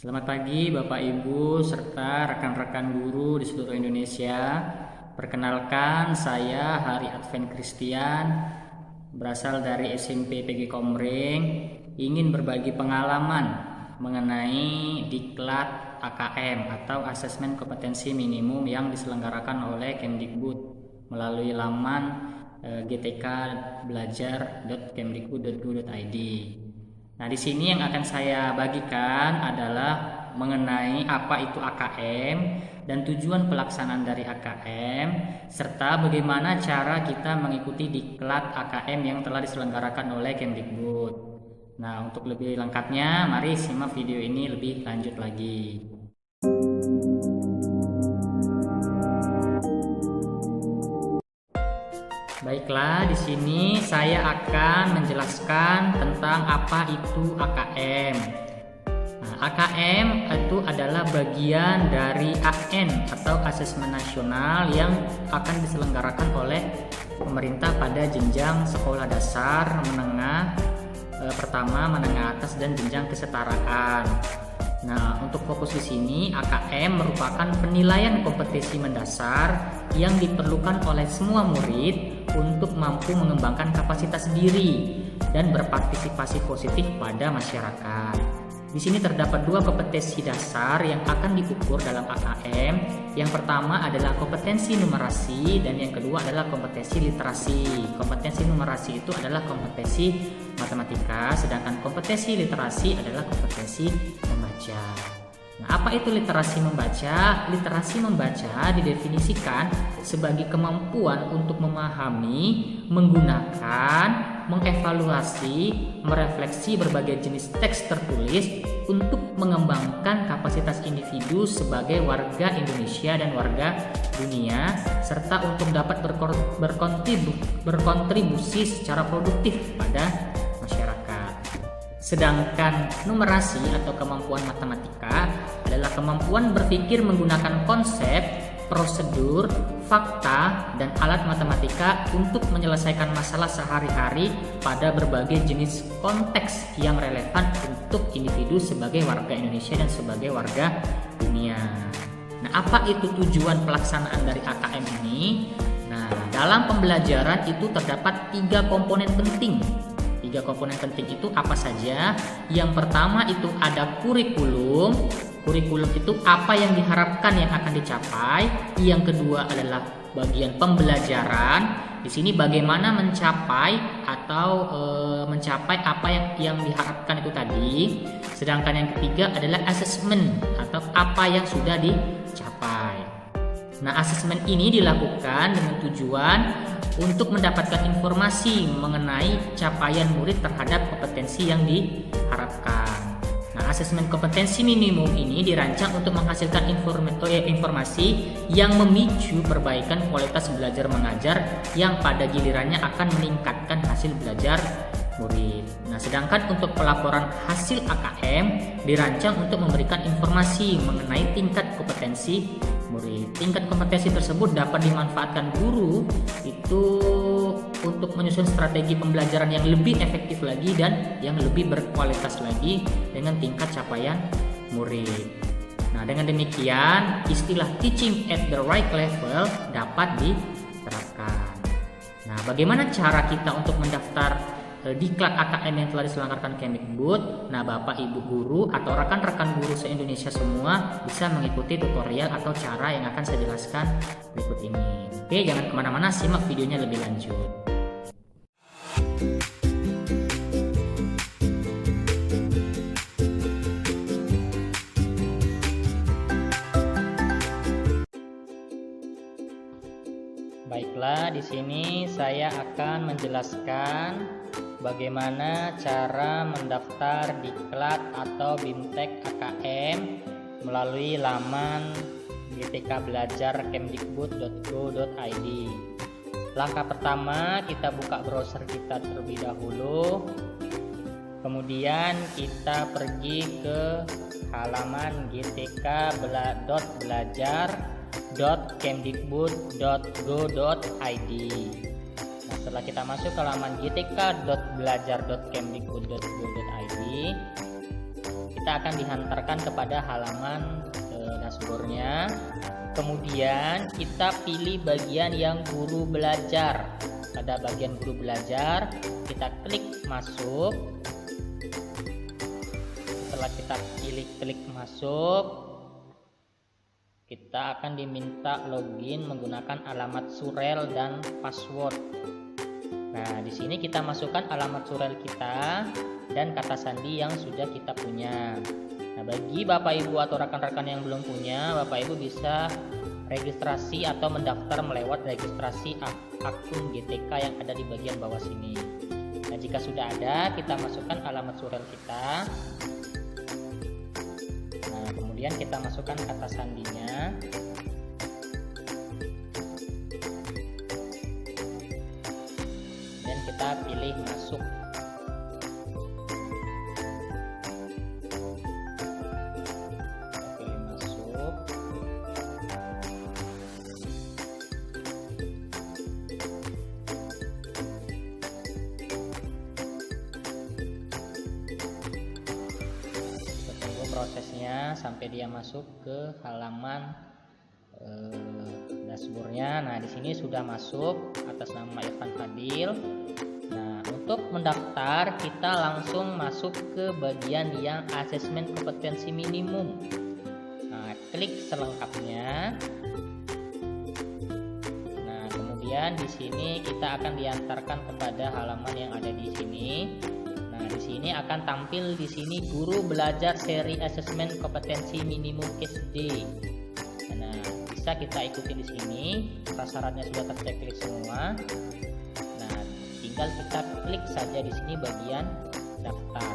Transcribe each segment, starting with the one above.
Selamat pagi Bapak Ibu serta rekan-rekan guru di seluruh Indonesia. Perkenalkan, saya Hari Advent Christian, berasal dari SMP PG Komring, ingin berbagi pengalaman mengenai Diklat AKM atau Asesmen Kompetensi Minimum yang diselenggarakan oleh Kemdikbud melalui laman gtkbelajar.kemdikbud.go.id. Nah, di sini yang akan saya bagikan adalah mengenai apa itu AKM dan tujuan pelaksanaan dari AKM, serta bagaimana cara kita mengikuti diklat AKM yang telah diselenggarakan oleh Kemdikbud. Nah, untuk lebih lengkapnya, mari simak video ini lebih lanjut lagi. Baiklah, di sini saya akan menjelaskan tentang apa itu AKM. Nah, AKM itu adalah bagian dari AN atau Asesmen Nasional yang akan diselenggarakan oleh pemerintah pada jenjang sekolah dasar, menengah, pertama, menengah atas, dan jenjang kesetaraan. Nah, untuk fokus di sini, AKM merupakan penilaian kompetensi mendasar yang diperlukan oleh semua murid untuk mampu mengembangkan kapasitas diri dan berpartisipasi positif pada masyarakat. Di sini terdapat dua kompetensi dasar yang akan diukur dalam AKM. Yang pertama adalah kompetensi numerasi dan yang kedua adalah kompetensi literasi. Kompetensi numerasi itu adalah kompetensi matematika, sedangkan kompetensi literasi adalah kompetensi membaca. Nah, apa itu literasi membaca? Literasi membaca didefinisikan sebagai kemampuan untuk memahami, menggunakan, mengevaluasi, merefleksi berbagai jenis teks tertulis untuk mengembangkan kapasitas individu sebagai warga Indonesia dan warga dunia, serta untuk dapat berkontribusi secara produktif pada masyarakat. Sedangkan numerasi atau kemampuan matematika adalah kemampuan berpikir menggunakan konsep, prosedur, fakta, dan alat matematika untuk menyelesaikan masalah sehari-hari pada berbagai jenis konteks yang relevan untuk individu sebagai warga Indonesia dan sebagai warga dunia. Nah, apa itu tujuan pelaksanaan dari AKM ini? Nah, dalam pembelajaran itu terdapat tiga komponen penting. Tiga komponen penting itu apa saja? Yang pertama itu ada kurikulum. Kurikulum itu apa yang diharapkan yang akan dicapai. Yang kedua adalah bagian pembelajaran. Di sini bagaimana mencapai atau mencapai apa yang diharapkan itu tadi. Sedangkan yang ketiga adalah asesmen atau apa yang sudah dicapai. Nah, asesmen ini dilakukan dengan tujuan untuk mendapatkan informasi mengenai capaian murid terhadap kompetensi yang diharapkan. Nah, asesmen kompetensi minimum ini dirancang untuk menghasilkan informasi yang memicu perbaikan kualitas belajar mengajar yang pada gilirannya akan meningkatkan hasil belajar murid. Nah, sedangkan untuk pelaporan hasil AKM dirancang untuk memberikan informasi mengenai tingkat kompetensi murid. Tingkat kompetensi tersebut dapat dimanfaatkan guru itu untuk menyusun strategi pembelajaran yang lebih efektif lagi dan yang lebih berkualitas lagi dengan tingkat capaian murid. Nah, dengan demikian istilah teaching at the right level dapat diterapkan. Nah, bagaimana cara kita untuk mendaftar diklat AKM yang telah diselenggarakan Kemdikbud? Nah, Bapak Ibu guru atau rekan-rekan guru se-Indonesia semua bisa mengikuti tutorial atau cara yang akan saya jelaskan berikut ini. Oke, jangan kemana-mana, simak videonya lebih lanjut. Baiklah, di sini saya akan menjelaskan bagaimana cara mendaftar diklat atau BIMTEK AKM melalui laman gtkbelajar.kemdikbud.go.id. Langkah pertama, kita buka browser kita terlebih dahulu. Kemudian kita pergi ke halaman gtkbelajar.kemdikbud.go.id. Nah, setelah kita masuk ke halaman gtk.belajar.kemdikbud.go.id, kita akan dihantarkan kepada halaman dashboardnya. Kemudian kita pilih bagian yang guru belajar. Pada bagian guru belajar kita klik masuk. Setelah kita pilih klik masuk, kita akan diminta login menggunakan alamat surel dan password. Nah, di sini kita masukkan alamat surel kita dan kata sandi yang sudah kita punya. Nah, bagi Bapak Ibu atau rekan-rekan yang belum punya, Bapak Ibu bisa registrasi atau mendaftar melewat registrasi akun GTK yang ada di bagian bawah sini. Nah, jika sudah ada, kita masukkan alamat surel kita. Nah, kemudian kita masukkan kata sandinya. Dan kita pilih masuk. Prosesnya sampai dia masuk ke halaman dashboardnya. Nah, di sini sudah masuk atas nama Irfan Fadil. Nah, untuk mendaftar kita langsung masuk ke bagian yang asesmen kompetensi minimum. Nah, klik selengkapnya. Nah, kemudian di sini kita akan diantarkan kepada halaman yang ada di sini. Nah, di sini akan tampil di sini guru belajar seri asesmen kompetensi minimum case D. Nah, bisa kita ikuti di sini. Prasyaratnya sudah terchecklist semua. Nah, tinggal kita klik saja di sini bagian daftar.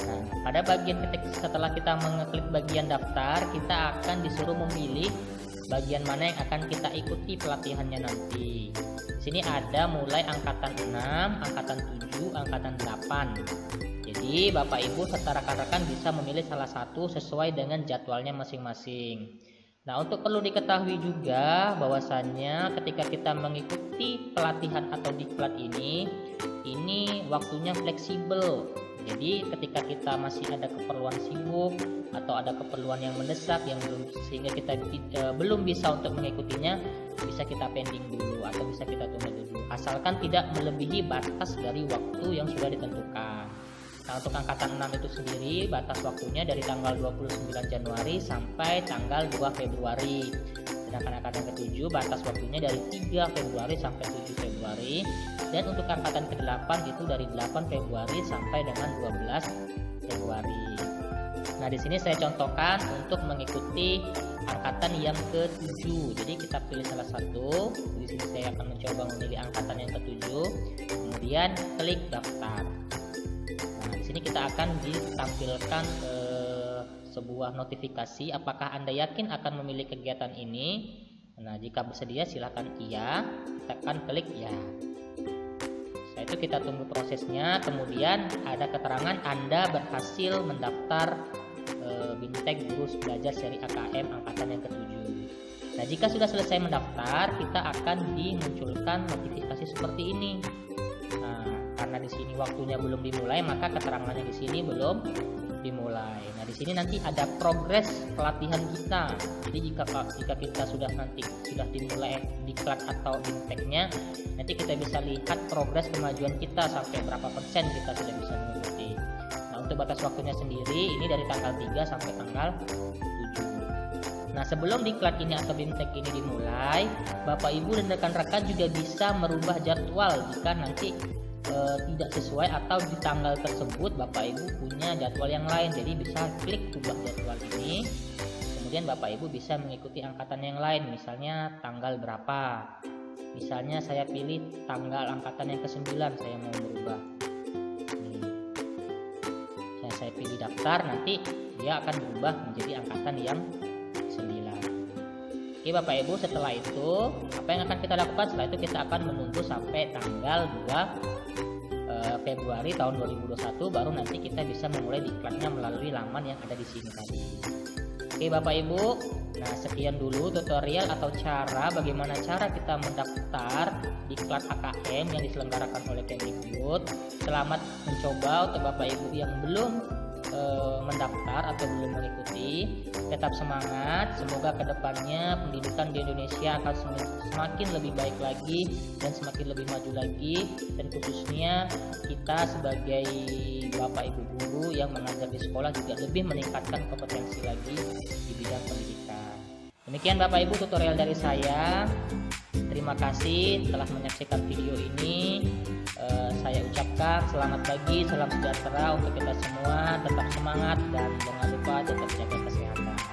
Nah, pada bagian setelah kita mengeklik bagian daftar, kita akan disuruh memilih bagian mana yang akan kita ikuti pelatihannya nanti. Di sini ada mulai angkatan 6, angkatan 7, angkatan 8. Jadi Bapak Ibu serta rekan-rekan bisa memilih salah satu sesuai dengan jadwalnya masing-masing. Nah, untuk perlu diketahui juga bahwasannya ketika kita mengikuti pelatihan atau diklat ini waktunya fleksibel. Jadi ketika kita masih ada keperluan sibuk atau ada keperluan yang mendesak sehingga kita belum bisa untuk mengikutinya, bisa kita pending dulu atau bisa kita tunda dulu, asalkan tidak melebihi batas dari waktu yang sudah ditentukan. Nah, untuk angkatan 6 itu sendiri batas waktunya dari tanggal 29 Januari sampai tanggal 2 Februari. Sedangkan angkatan ke-7 batas waktunya dari 3 Februari sampai 7 Februari. Dan untuk angkatan ke-8 itu dari 8 Februari sampai dengan 12 Februari. Nah, di sini saya contohkan untuk mengikuti angkatan yang ke-7. Jadi kita pilih salah satu. Di sini saya akan mencoba memilih angkatan yang ke-7. Kemudian klik daftar. Nah, di sini kita akan ditampilkan sebuah notifikasi apakah Anda yakin akan memilih kegiatan ini. Nah, jika bersedia silakan iya, kita akan klik ya. Setelah itu kita tunggu prosesnya. Kemudian ada keterangan Anda berhasil mendaftar Bintek Guru Belajar Seri AKM angkatan yang ke-7. Nah, jika sudah selesai mendaftar, kita akan dimunculkan notifikasi seperti ini. Nah, karena di sini waktunya belum dimulai, maka keterangannya di sini belum dimulai. Nah, di sini nanti ada progres pelatihan kita. Jadi jika kita sudah dimulai diklat atau binteknya, nanti kita bisa lihat progres kemajuan kita sampai berapa persen kita sudah bisa mengikuti. Nah, untuk batas waktunya sendiri ini dari tanggal 3 sampai tanggal 7. Nah, sebelum diklat ini atau bintek ini dimulai, Bapak Ibu dan rekan-rekan juga bisa merubah jadwal jika nanti tidak sesuai atau di tanggal tersebut Bapak Ibu punya jadwal yang lain. Jadi bisa klik ubah jadwal ini, kemudian Bapak Ibu bisa mengikuti angkatan yang lain. Misalnya tanggal berapa, misalnya saya pilih tanggal angkatan yang ke-9, saya mau berubah. Saya pilih daftar, nanti dia akan berubah menjadi angkatan yang 9. Oke Bapak Ibu, setelah itu apa yang akan kita lakukan? Setelah itu kita akan menunggu sampai tanggal 2 Februari tahun 2021, baru nanti kita bisa memulai diklatnya melalui laman yang ada di sini tadi. Oke Bapak Ibu, nah sekian dulu tutorial atau cara bagaimana cara kita mendaftar diklat AKM yang diselenggarakan oleh Kemdikbud. Selamat mencoba untuk Bapak Ibu yang belum mendaftar atau belum mengikuti, tetap semangat. Semoga kedepannya pendidikan di Indonesia akan semakin lebih baik lagi dan semakin lebih maju lagi, dan khususnya kita sebagai bapak ibu guru yang mengajar di sekolah juga lebih meningkatkan kompetensi lagi di bidang pendidikan. Demikian bapak ibu tutorial dari saya. Terima kasih telah menyaksikan video ini. Saya ucapkan selamat pagi, salam sejahtera untuk kita semua. Tetap semangat dan jangan lupa tetap jaga kesehatan.